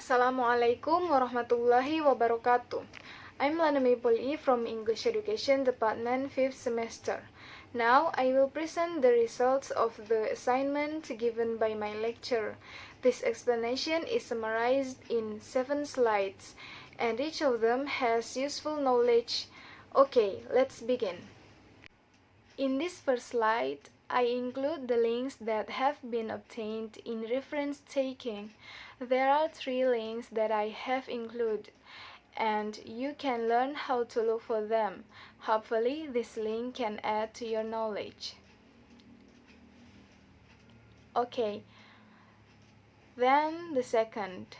Assalamualaikum warahmatullahi wabarakatuh. I'm Lanemey Polii from English Education Department 5th semester. Now I will present the results of the assignment given by my lecturer. This explanation is summarized in 7 slides, and each of them has useful knowledge. Okay, let's begin. In this first slide, I include the links that have been obtained in reference taking. There are 3 links that I have included, and you can learn how to look for them. Hopefully, this link can add to your knowledge. Okay, then the second.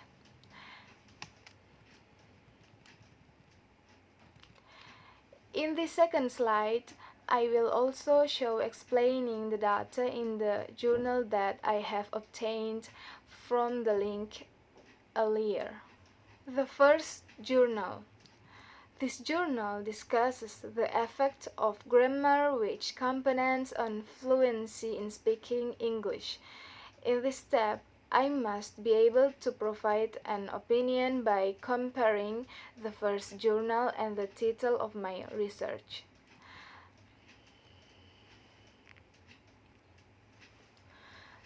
In the second slide, I will also show explaining the data in the journal that I have obtained from the link earlier. The first journal. This journal discusses the effect of grammar which components on fluency in speaking English. In this step, I must be able to provide an opinion by comparing the first journal and the title of my research.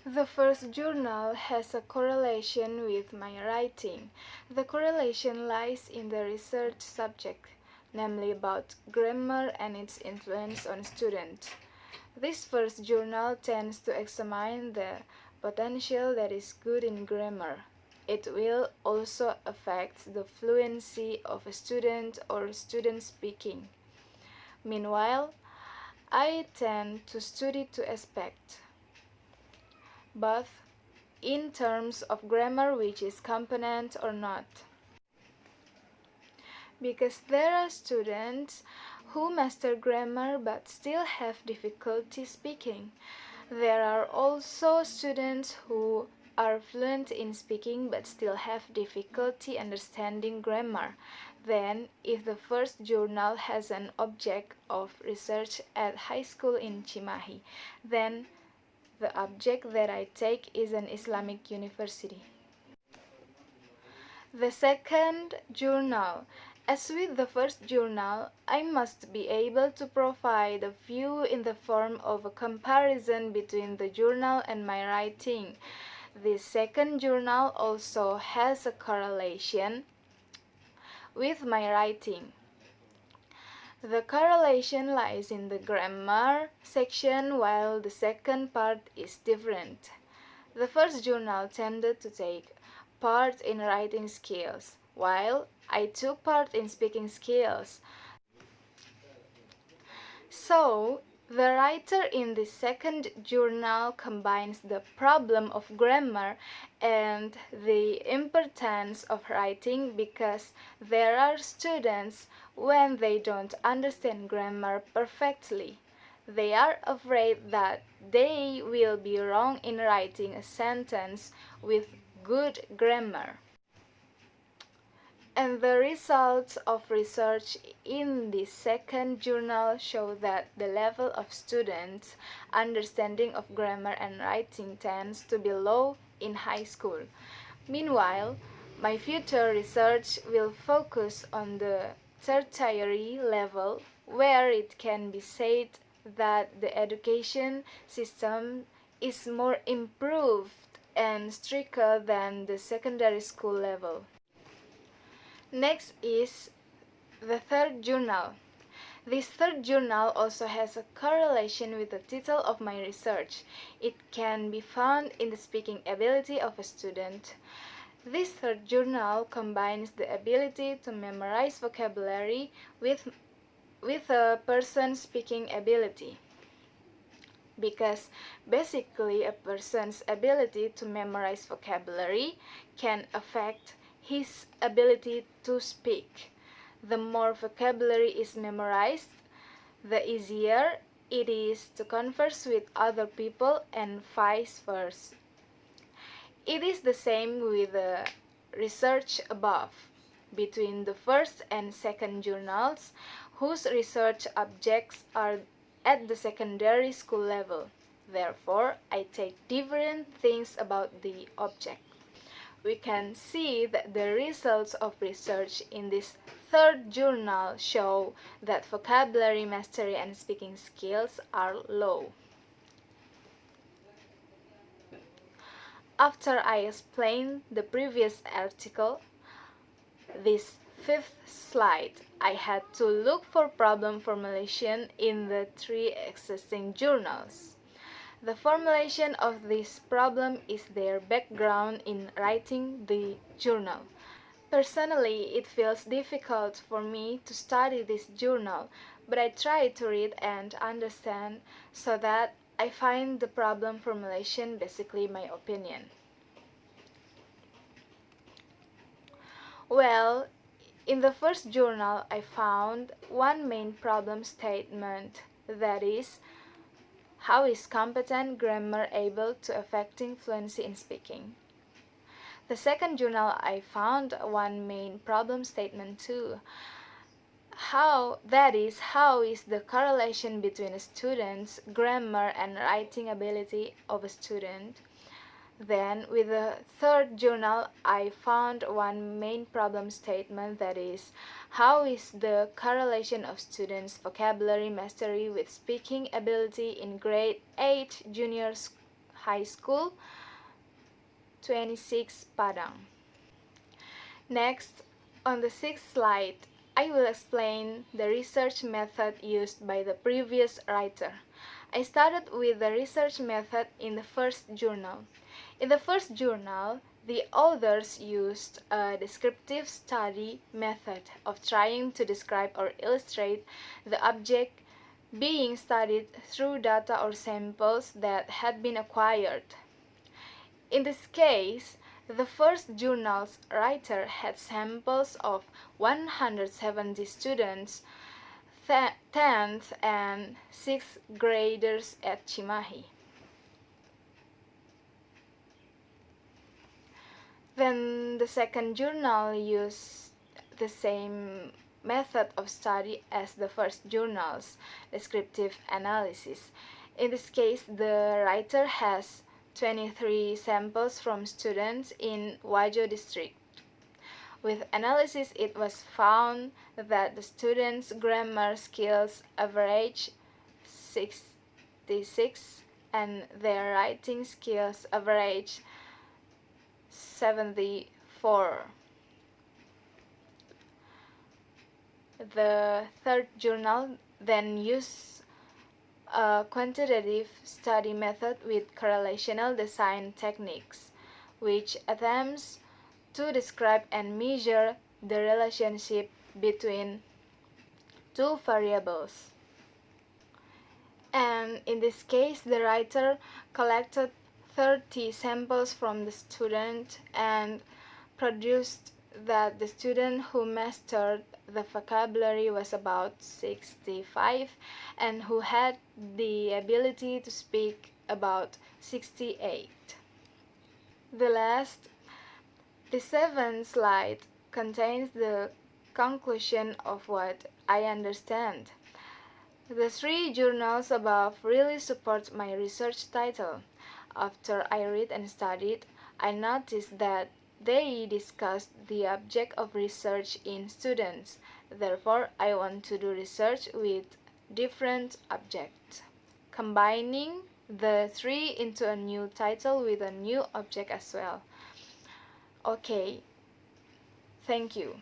The first journal has a correlation with my writing. The correlation lies in the research subject, namely about grammar and its influence on students. This first journal tends to examine the potential that is good in grammar. It will also affect the fluency of a student or student speaking. Meanwhile, I tend to study two aspects, both in terms of grammar which is component or not. Because there are students who master grammar but still have difficulty speaking. There are also students who are fluent in speaking but still have difficulty understanding grammar. Then, if the first journal has an object of research at high school in Cimahi, then the object that I take is an Islamic university. The second journal. As with the first journal, I must be able to provide a view in the form of a comparison between the journal and my writing. This second journal also has a correlation with my writing. The correlation lies in the grammar section, while the second part is different. The first journal tended to take part in writing skills, while I took part in speaking skills. So, the writer in the second journal combines the problem of grammar and the importance of writing, because there are students when they don't understand grammar perfectly. They are afraid that they will be wrong in writing a sentence with good grammar. And the results of research in the second journal show that the level of students' understanding of grammar and writing tends to be low in high school. Meanwhile, my future research will focus on the tertiary level, where it can be said that the education system is more improved and stricter than the secondary school level. Next is the third journal. This third journal also has a correlation with the title of my research. It can be found in the speaking ability of a student. This third journal combines the ability to memorize vocabulary with a person's speaking ability, because basically a person's ability to memorize vocabulary can affect his ability to speak. The more vocabulary is memorized, the easier it is to converse with other people and vice versa. It is the same with the research above, between the first and second journals, whose research objects are at the secondary school level. Therefore, I take different things about the object. we can see that the results of research in this third journal show that vocabulary mastery and speaking skills are low. After I explained the previous article, this fifth slide, I had to look for problem formulation in the three existing journals. The formulation of this problem is their background in writing the journal. Personally, it feels difficult for me to study this journal, but I try to read and understand so that I find the problem formulation basically my opinion. Well, in the first journal, I found one main problem statement, that is, how is competent grammar able to affecting fluency in speaking? The second journal, I found one main problem statement too. How is the correlation between a student's grammar and writing ability of a student? Then, with the third journal, I found one main problem statement, that is, how is the correlation of students' vocabulary mastery with speaking ability in grade 8 junior high school, 26 Padang. Next, on the sixth slide, I will explain the research method used by the previous writer. I started with the research method in the first journal. In the first journal, the authors used a descriptive study method of trying to describe or illustrate the object being studied through data or samples that had been acquired. In this case, the first journal's writer had samples of 170 students, 10th and 6th graders at Cimahi. Then the second journal used the same method of study as the first journal's descriptive analysis. In this case, the writer has 23 samples from students in Wajo district. With analysis, it was found that the students' grammar skills average 66 and their writing skills average 74. The third journal then used a quantitative study method with correlational design techniques, which attempts to describe and measure the relationship between two variables. And in this case, the writer collected 30 samples from the student and produced that the student who mastered the vocabulary was about 65 and who had the ability to speak about 68. The seventh slide contains the conclusion of what I understand. The three journals above really support my research title. After I read and studied, I noticed that they discussed the object of research in students. Therefore, I want to do research with different objects, combining the three into a new title with a new object as well. Okay, thank you.